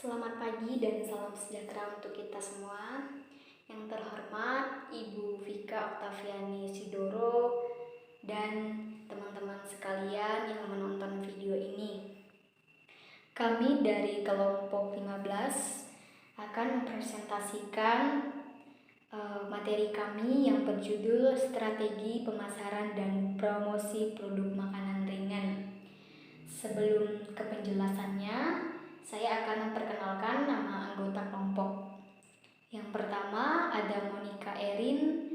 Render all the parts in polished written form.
Selamat pagi dan salam sejahtera untuk kita semua. Yang terhormat Ibu Vika Oktaviani Sidoro dan teman-teman sekalian yang menonton video ini. Kami dari kelompok 15 akan mempresentasikan materi kami yang berjudul Strategi Pemasaran dan Promosi Produk Makanan Ringan. Sebelum ke penjelasannya, saya akan memperkenalkan nama anggota kelompok. Yang pertama ada Monica Erin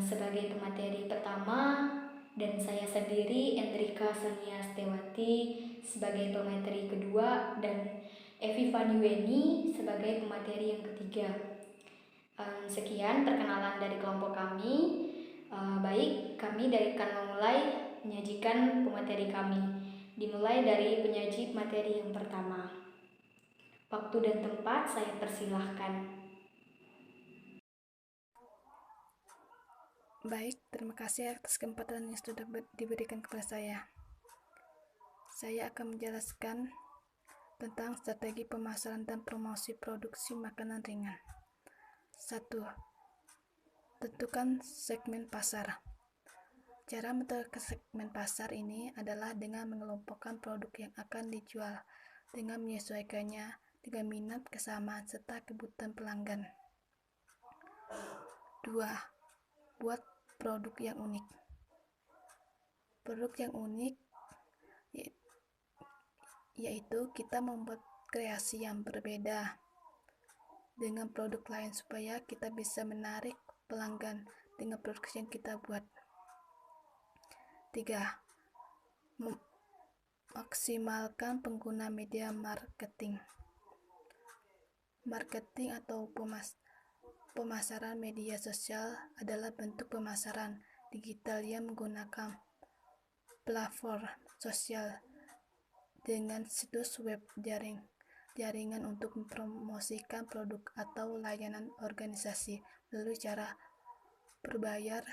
sebagai pemateri pertama, dan saya sendiri Endrika Sonia Stewati sebagai pemateri kedua, dan Evi Vanyuweni sebagai pemateri yang ketiga. Sekian perkenalan dari kelompok kami. Baik, kami akan memulai menyajikan pemateri kami. Dimulai dari penyaji materi yang pertama. Waktu dan tempat saya persilahkan. Baik, terima kasih atas kesempatan yang sudah diberikan kepada saya. Saya akan menjelaskan tentang strategi pemasaran dan promosi produksi makanan ringan. 1. Tentukan segmen pasar. Cara menentukan segmen pasar ini adalah dengan mengelompokkan produk yang akan dijual dengan menyesuaikannya dengan minat, kesamaan, serta kebutuhan pelanggan. 2. Buat produk yang unik. Produk yang unik yaitu kita membuat kreasi yang berbeda dengan produk lain supaya kita bisa menarik pelanggan dengan produk yang kita buat. 3. Maksimalkan pengguna media marketing. Marketing atau pemasaran media sosial adalah bentuk pemasaran digital yang menggunakan platform sosial dengan situs web jaringan untuk mempromosikan produk atau layanan organisasi melalui cara berbayar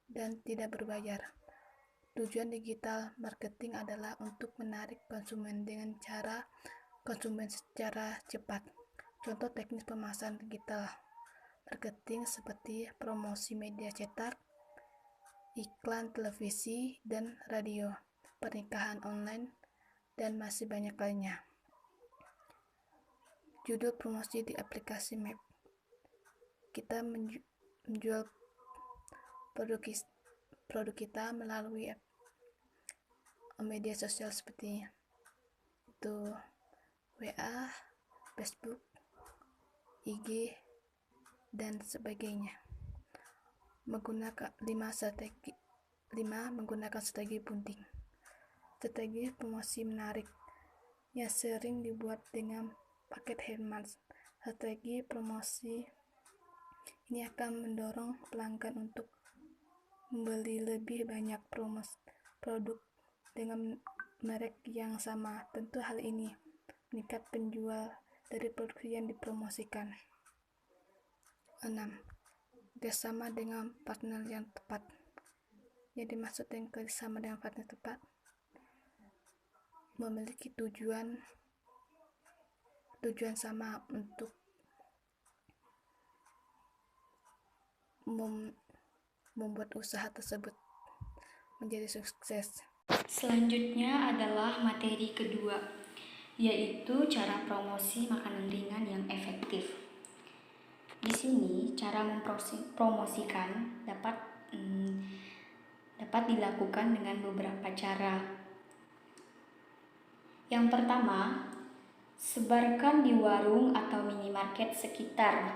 dan tidak berbayar. Tujuan digital marketing adalah untuk menarik konsumen dengan cara konsumen secara cepat. Contoh teknis pemasaran digital marketing seperti promosi media cetak, iklan televisi dan radio, pernikahan online, dan masih banyak lainnya. Judul promosi di aplikasi Map. Kita menjual produk kita melalui media sosial seperti itu WA, Facebook, IG, dan sebagainya. Menggunakan 5 menggunakan strategi bunting. Strategi promosi menarik yang sering dibuat dengan paket hemat. Strategi promosi ini akan mendorong pelanggan untuk membeli lebih banyak produk dengan merek yang sama. Tentu hal ini meningkat penjual dari produk yang dipromosikan. 6. Kerjasama dengan partner yang tepat. Yang dimaksud dengan kerjasama dengan partner tepat, memiliki tujuan sama untuk membuat usaha tersebut menjadi sukses. Selanjutnya adalah materi kedua, yaitu cara promosi makanan ringan yang efektif. Di sini cara mempromosikan dapat dilakukan dengan beberapa cara. Yang pertama, sebarkan di warung atau minimarket sekitar.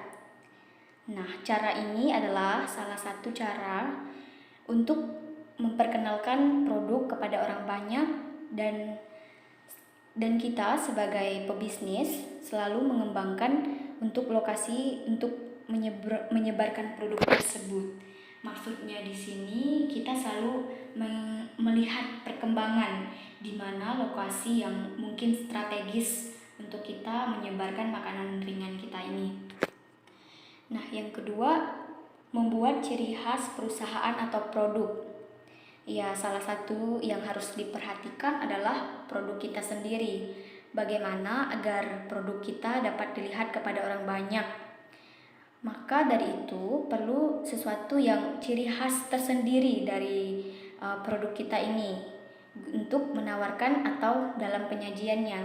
Nah, cara ini adalah salah satu cara untuk memperkenalkan produk kepada orang banyak, dan kita sebagai pebisnis selalu mengembangkan untuk lokasi untuk menyebarkan produk tersebut. Maksudnya di sini kita selalu melihat perkembangan di mana lokasi yang mungkin strategis untuk kita menyebarkan makanan ringan kita ini. Nah, yang kedua, membuat ciri khas perusahaan atau produk. Ya, salah satu yang harus diperhatikan adalah produk kita sendiri. bagaimana agar produk kita dapat dilihat kepada orang banyak. Maka dari itu perlu sesuatu yang ciri khas tersendiri dari produk kita ini untuk menawarkan atau dalam penyajiannya,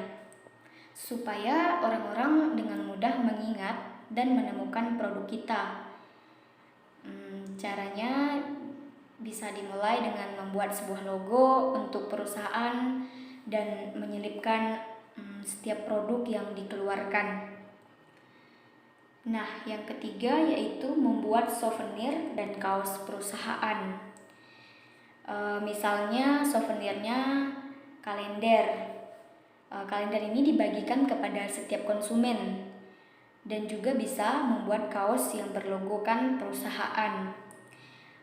supaya orang-orang dengan mudah mengingat dan menemukan produk kita. Caranya bisa dimulai dengan membuat sebuah logo untuk perusahaan dan menyelipkan setiap produk yang dikeluarkan. Nah, yang ketiga yaitu membuat souvenir dan kaos perusahaan. Misalnya souvenirnya kalender. Kalender ini dibagikan kepada setiap konsumen dan juga bisa membuat kaos yang berlogokan perusahaan.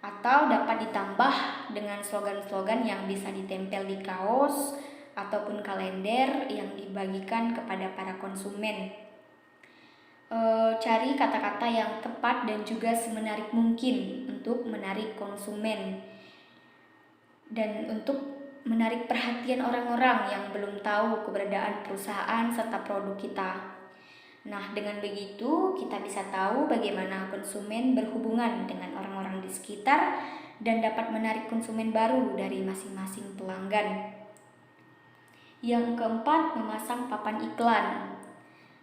Atau dapat ditambah dengan slogan-slogan yang bisa ditempel di kaos ataupun kalender yang dibagikan kepada para konsumen. Cari kata-kata yang tepat dan juga semenarik mungkin untuk menarik konsumen dan untuk menarik perhatian orang-orang yang belum tahu keberadaan perusahaan serta produk kita. Nah, dengan begitu kita bisa tahu bagaimana konsumen berhubungan dengan orang-orang di sekitar dan dapat menarik konsumen baru dari masing-masing pelanggan. Yang keempat, memasang papan iklan.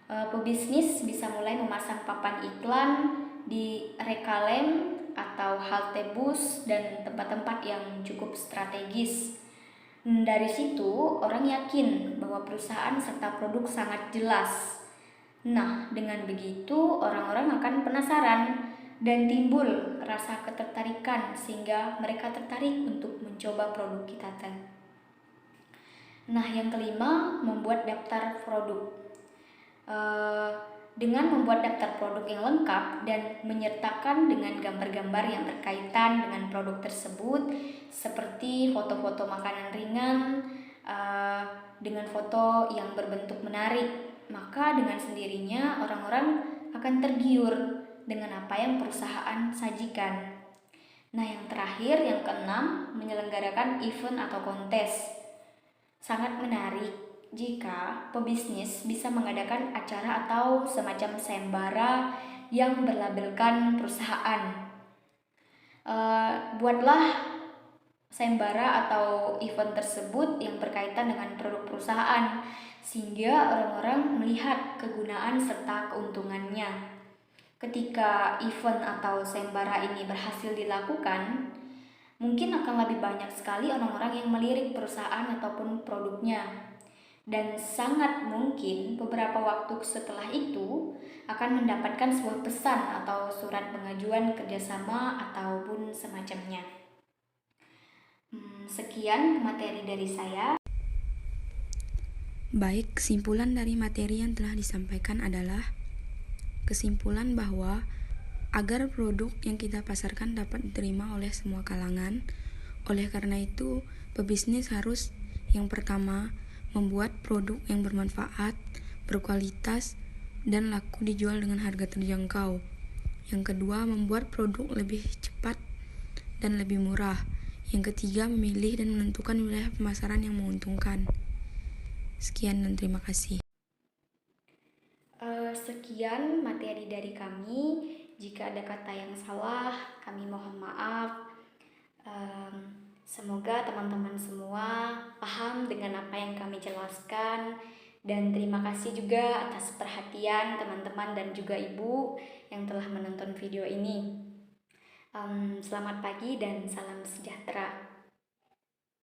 Pebisnis bisa mulai memasang papan iklan di rekalem atau halte bus dan tempat-tempat yang cukup strategis. Dari situ, orang yakin bahwa perusahaan serta produk sangat jelas. Nah, dengan begitu orang-orang akan penasaran dan timbul rasa ketertarikan sehingga mereka tertarik untuk mencoba produk kita. Nah, yang kelima, membuat daftar produk. Dengan membuat daftar produk yang lengkap dan menyertakan dengan gambar-gambar yang berkaitan dengan produk tersebut, seperti foto-foto makanan ringan dengan foto yang berbentuk menarik, maka dengan sendirinya orang-orang akan tergiur dengan apa yang perusahaan sajikan. Nah, yang terakhir, yang keenam, menyelenggarakan event atau kontes. Sangat menarik jika pebisnis bisa mengadakan acara atau semacam sayembara yang berlabelkan perusahaan. Buatlah sayembara atau event tersebut yang berkaitan dengan produk perusahaan sehingga orang-orang melihat kegunaan serta keuntungannya. Ketika event atau sayembara ini berhasil dilakukan, mungkin akan lebih banyak sekali orang-orang yang melirik perusahaan ataupun produknya. Dan sangat mungkin beberapa waktu setelah itu akan mendapatkan sebuah pesan atau surat pengajuan kerjasama ataupun semacamnya. Sekian materi dari saya. Baik, kesimpulan dari materi yang telah disampaikan adalah kesimpulan bahwa agar produk yang kita pasarkan dapat diterima oleh semua kalangan, oleh karena itu, pebisnis harus yang pertama membuat produk yang bermanfaat, berkualitas, dan laku dijual dengan harga terjangkau. Yang kedua, membuat produk lebih cepat dan lebih murah. Yang ketiga, memilih dan menentukan wilayah pemasaran yang menguntungkan. Sekian dan terima kasih. Sekian materi dari kami. Jika ada kata yang salah, kami mohon maaf. Semoga teman-teman semua paham dengan apa yang kami jelaskan, dan terima kasih juga atas perhatian teman-teman dan juga ibu yang telah menonton video ini. Selamat pagi dan salam sejahtera.